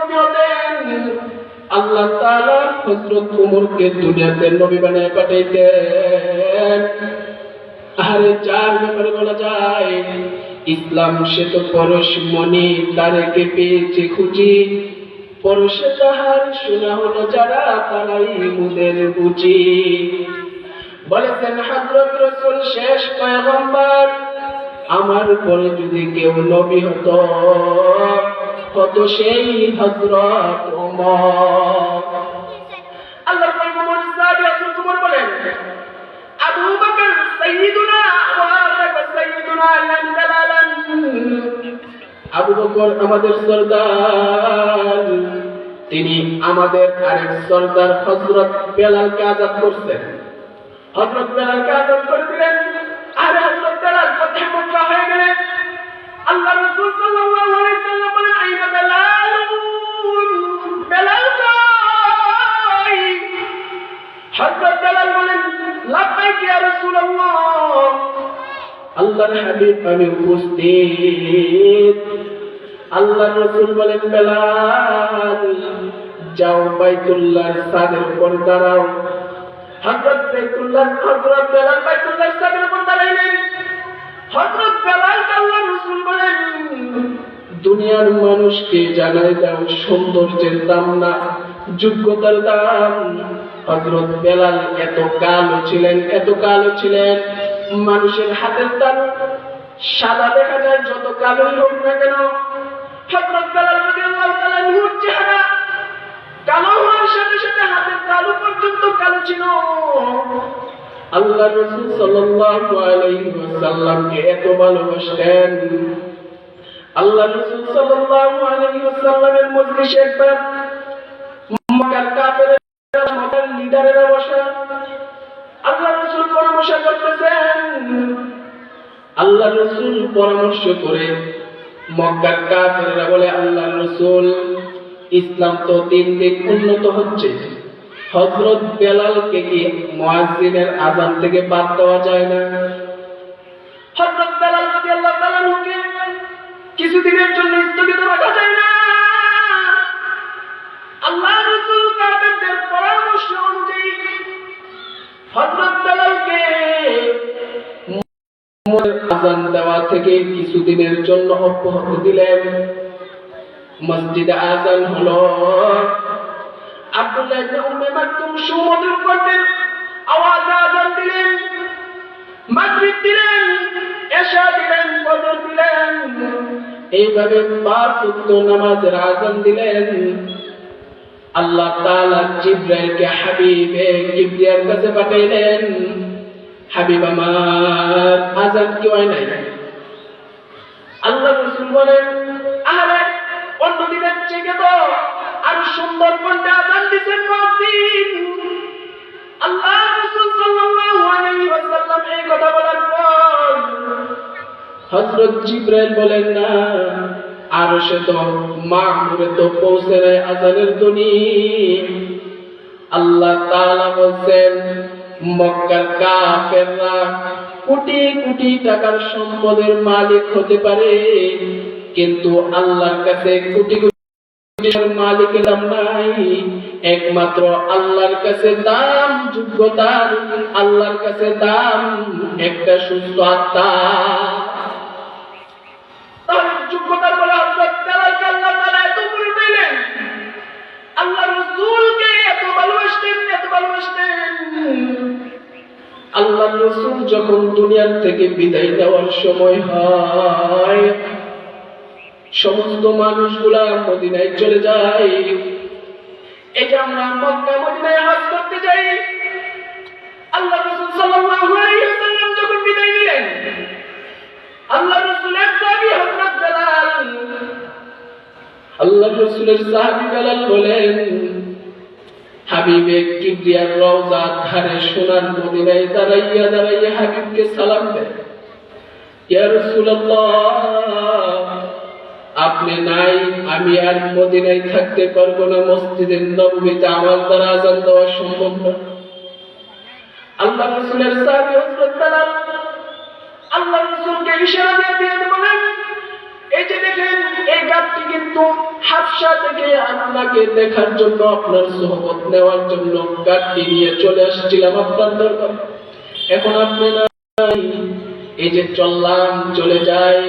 নবী হতেন, আল্লাহ তাআলা হযরত ওমরকে দুনিয়াতে নবী বানায় পাঠাইতেন। আরে যার ব্যাপারে বলা যায়, ইসলাম সে তো পরশমণি, তারেকে পেয়েছে খুঁজি, পরশে তাহার শোনা হলো যারা, তারাই মুদের বুঝি। বলেছেন হযরত রাসূল শেষ পয়গম্বর, আমার পরে যদি কেউ নবী হতো, হতো সেই হযরত ওমর। আল্লাহর পয়গম্বর সাহাবী ওমর বলেন, আবু বকর সাইয়্যিদুনা ওয়া সাইয়্যিদুনা বেলালান, আবু বকর আমাদের সরদার, তিনি আমাদের আরেক সরদার হযরত বেলালকে আযাদ করতেন। হযরত বেলালকে আযাদ করে দিলেন। আর হযরত বেলাল ফতহ মক্কা হয়ে গেলেন। আল্লাহ রাসূল সাল্লাল্লাহু আলাইহি সাল্লাম বলেন, আইনা বেলাল, বেলাল কই? হযরত বেলাল বলেন, লাব্বাইক ইয়া রাসূলুল্লাহ, আল্লাহর হাবিব আমি উপস্থিত। আল্লাহর রাসূল বলেন, বেলাল যাও বাইতুল্লাহর ছাদের উপর দাঁড়াও। হযরত বেলাল বাইতুল্লাহর ছাদের উপর দাঁড়াইলেন। হযরত বেলাল আল্লাহর রাসূল বলেন, দুনিয়ার মানুষকে জানাই দাও সৌন্দর্যের দাম না, যোগ্যতার দাম। হযরত বেলাল এত কালো ছিলেন, মানুষের হাতের তালু সাদা দেখা যায়, যত কালোই হোক না কেন। হযরত বেলাল রাদিয়াল্লাহু তাআলা নূর চেহারা, কালো হওয়ার সাথে সাথে হাতের তালু পর্যন্ত কালো ছিল। আল্লাহ রাসূল সাল্লাল্লাহু আলাইহি ওয়াসাল্লামকে এত ভালোবাসতেন। আল্লাহ রাসূল সাল্লাল্লাহু আলাইহি ওয়াসাল্লামের মজলিসে একবার মক্কার কাফেররা, মক্কার লিডারেরা বসা, আল্লাহ রাসূল পরামর্শ করতেছেন। আল্লাহ রাসূল পরামর্শ করে মক্কার কাফেররা বলে, আল্লাহ রাসূল ইসলাম তো দিন দিন উন্নত হচ্ছে, হযরত বেলালকে কি মুয়াজ্জিনের আযান থেকে বাদ দেওয়া যায় না? হযরত বেলাল রাদিয়াল্লাহু তাআলা নুকে কিছুদিনের জন্য স্থগিত রাখা যায় না। আল্লাহ রাসূল কাফেরদের পরামর্শ অনুযায়ী হযরত বেলালকে আযান দেওয়া থেকে কিছুদিনের জন্য অব্যাহতি দিলেন। মসজিদে আযান হলো। আব্দুল্লাহ ইবনে উম্মে মাকতুম সুমধুর কণ্ঠের আওয়াজে আযান দিলেন, মাগরিব দিলেন, এশা দিলেন, ফজর দিলেন, এইভাবে 5 ওয়াক্ত নামাজের আযান দিলেন। আল্লাহ তাআলা জিবরাইলকে হাবিবে কিবরিয়ার কাছে পাঠাইলেন, হাবিব আমার আযান কি হয় নাই? আল্লাহ রাসূল বলেন, আরে অন্য দিনের চেয়ে তো আরো সুন্দর কণ্ঠে আযান দিতেন মুয়াজ্জিন। আল্লাহ রাসূল সাল্লাল্লাহু আলাইহি ওয়াসাল্লাম এই কথা বলার পর হযরত জিবরাইল বলেন, না আরশে তো মামুরে তো পৌঁছে নাই আযানের ধ্বনি। আল্লাহ তাআলা বলেন, মক্কার কাফেররা কোটি কোটি টাকার সম্পদের মালিক হতে পারে, কিন্তু আল্লাহর কাছে কোটি কোটি মালিকের দাম নাই। একমাত্র আল্লাহর কাছে দাম যোগ্যতার, আল্লাহর কাছে দাম একটা সুস্থ আত্মা। তাহলে যোগ্যতার বলে হযরত বেলালকে আল্লাহ তাআলা এত করে দিলেন, আল্লাহ রাসূলকে এত ভালোবাসতেন। আল্লাহ রাসূল যখন দুনিয়ার থেকে বিদায় নেওয়ার সময় হয়, সমস্ত মানুষগুলা মদিনায় চলে যায়। এই যে আমরা মক্কা মদিনায় হজ করতে যাই, আল্লাহ রাসূল সাল্লাল্লাহু আলাইহি ওয়াসাল্লাম যখন বিদায় নিলেন, আল্লাহ রাসূলের সাহাবী হযরত বেলাল, আল্লাহ রাসূলের সাহাবী বেলাল বলেন, হাবিবে কিবরিয়ার রওজার ধারে সোনার মদিনায় দাঁড়াইয়া হাবিবকে সালাম দেন, ইয়া রাসূলুল্লাহ আপনি নাই, আমি আর মদিনায় থাকতে পারবো না, মসজিদের নববীতে আমার দ্বারা আযান দেওয়া সম্ভব না। আল্লাহ রাসূলের সাহাবী হযরত বেলাল আল্লাহ রাসূলকে ইশারা দিয়ে বলেন, এই যে দেখেন এই গাছটি কিন্তু হাবশা থেকে আপনাকে দেখার জন্য, আপনার সোহবত নেওয়ার জন্য গাড়ি নিয়ে চলে আসছিলাম আপনার দরবারে। এখন আপনি নাই, এই যে চললাম, চলে যাই।